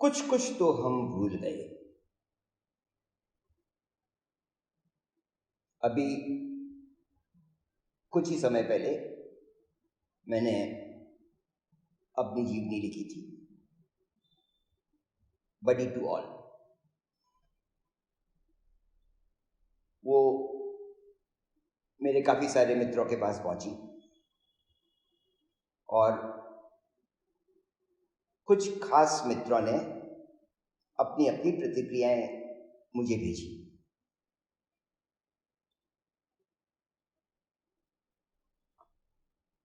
कुछ कुछ तो हम भूल गए। अभी कुछ ही समय पहले मैंने अपनी जीवनी लिखी थी, बडी टू ऑल। वो मेरे काफ़ी सारे मित्रों के पास पहुंची और कुछ खास मित्रों ने अपनी अपनी प्रतिक्रियाएं मुझे भेजी।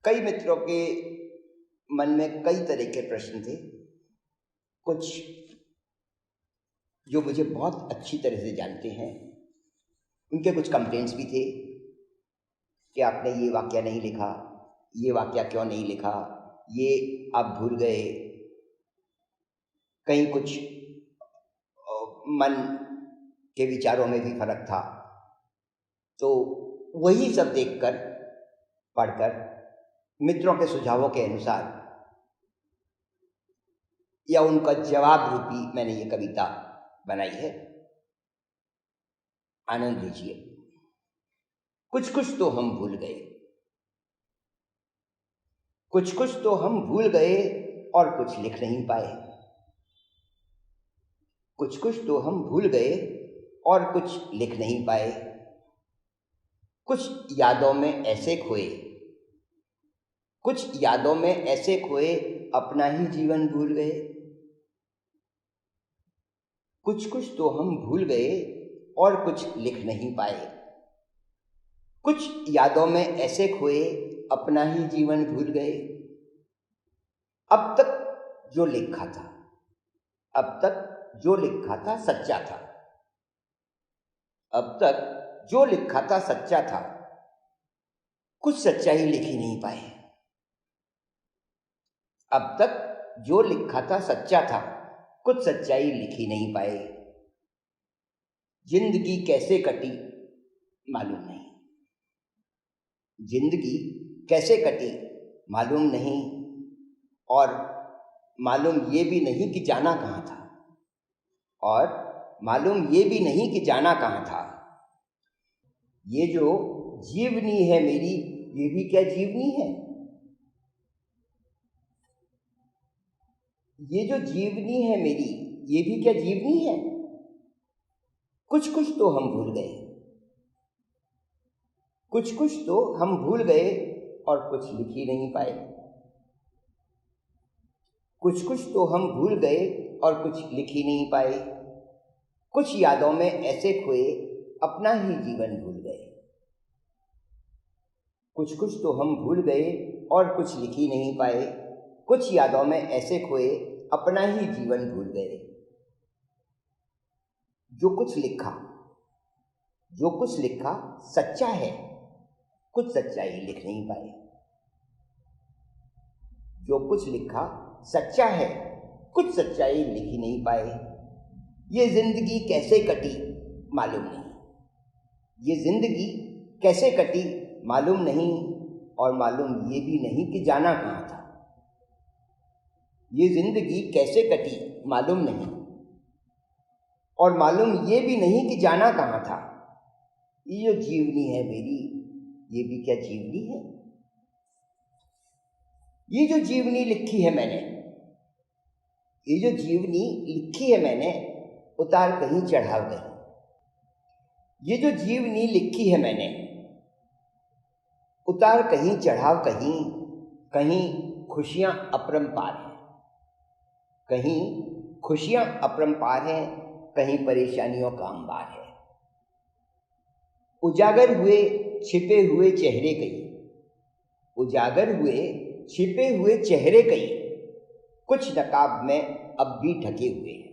कई मित्रों के मन में कई तरह के प्रश्न थे। कुछ जो मुझे बहुत अच्छी तरह से जानते हैं, उनके कुछ कंप्लेंट्स भी थे कि आपने ये वाक्य नहीं लिखा, ये वाक्य क्यों नहीं लिखा, ये आप भूल गए। कहीं कुछ मन के विचारों में भी फर्क था। तो वही सब देखकर, पढ़कर, मित्रों के सुझावों के अनुसार या उनका जवाब रूपी मैंने ये कविता बनाई है। आनंद लीजिए। कुछ कुछ तो हम भूल गए, कुछ कुछ तो हम भूल गए और कुछ लिख नहीं पाए। कुछ कुछ तो हम भूल गए और कुछ लिख नहीं पाए। कुछ यादों में ऐसे खोए, कुछ यादों में ऐसे खोए, अपना ही जीवन भूल गए। कुछ कुछ तो हम भूल गए और कुछ लिख नहीं पाए। कुछ यादों में ऐसे खोए, अपना ही जीवन भूल गए। अब तक जो लिखा था, अब तक जो लिखा था सच्चा था। अब तक जो लिखा था सच्चा था, कुछ सच्चाई लिख ही नहीं पाए। अब तक जो लिखा था सच्चा था, कुछ सच्चाई लिख ही नहीं पाए। जिंदगी कैसे कटी मालूम नहीं, जिंदगी कैसे कटी मालूम नहीं, और मालूम ये भी नहीं कि जाना कहाँ था, और मालूम ये भी नहीं कि जाना कहाँ था। ये जो जीवनी है मेरी, ये भी क्या जीवनी है? ये जो जीवनी है मेरी, ये भी क्या जीवनी है? कुछ कुछ तो हम भूल गए, कुछ कुछ तो हम भूल गए और कुछ लिख ही नहीं पाए। कुछ कुछ तो हम भूल गए और कुछ लिख ही नहीं पाए। कुछ यादों में ऐसे खोए, अपना ही जीवन भूल गए। कुछ कुछ तो हम भूल गए और कुछ लिख ही नहीं पाए। कुछ यादों में ऐसे खोए, अपना ही जीवन भूल गए। जो कुछ लिखा, जो कुछ लिखा सच्चा है, कुछ सच्चाई लिख नहीं पाए। जो कुछ लिखा सच्चा है, कुछ सच्चाई लिख ही नहीं पाए। ये जिंदगी कैसे कटी मालूम नहीं, ये जिंदगी कैसे कटी मालूम नहीं, और मालूम ये भी नहीं कि जाना कहाँ था। ये जिंदगी कैसे कटी मालूम नहीं, और मालूम ये भी नहीं कि जाना कहाँ था। ये जो जीवनी है मेरी, ये भी क्या जीवनी है? ये जो जीवनी लिखी है मैंने, ये जो जीवनी लिखी है मैंने, उतार कहीं चढ़ाव कहीं। ये जो जीवनी लिखी है मैंने, उतार कहीं चढ़ाव कहीं। कहीं खुशियां अपरंपार हैं, कहीं खुशियां अपरंपार हैं, कहीं परेशानियों का अंबार है। उजागर हुए छिपे हुए चेहरे कई, उजागर हुए छिपे हुए चेहरे कई, कुछ नकाब में अब भी ढके हुए हैं।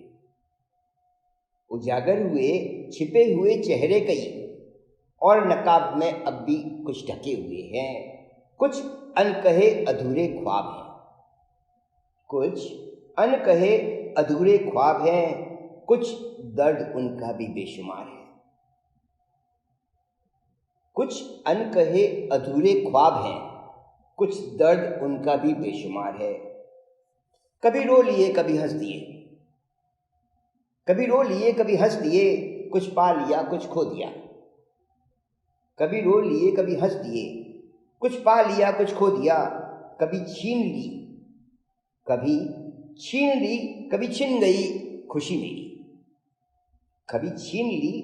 उजागर हुए छिपे हुए चेहरे कई, और नकाब में अब भी कुछ ढके हुए हैं। कुछ अनकहे अधूरे ख्वाब हैं, कुछ अनकहे अधूरे ख्वाब हैं, कुछ दर्द उनका भी बेशुमार है। कुछ अनकहे अधूरे ख्वाब हैं, कुछ दर्द उनका भी बेशुमार है। कभी रो लिए कभी हंस दिए, कभी रो लिए कभी हंस लिए, कुछ पा लिया कुछ खो दिया। कभी रो लिए कभी हंस दिए, कुछ पा लिया कुछ खो दिया। कभी छीन ली कभी छिन गई खुशी मेरी। कभी छीन ली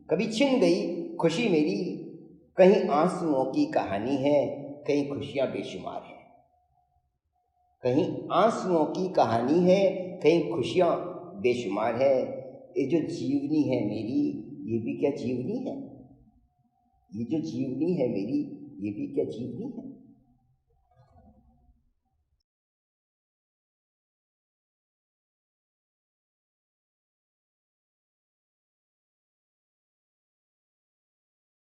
कभी छिन गई खुशी मेरी। कहीं आंसुओं की कहानी है, कहीं खुशियां बेशुमार हैं। कहीं आंसुओं की कहानी है, कहीं खुशियां बेशुमार है। ये जो जीवनी है मेरी, ये भी क्या जीवनी है? ये जो जीवनी है मेरी, ये भी क्या जीवनी है?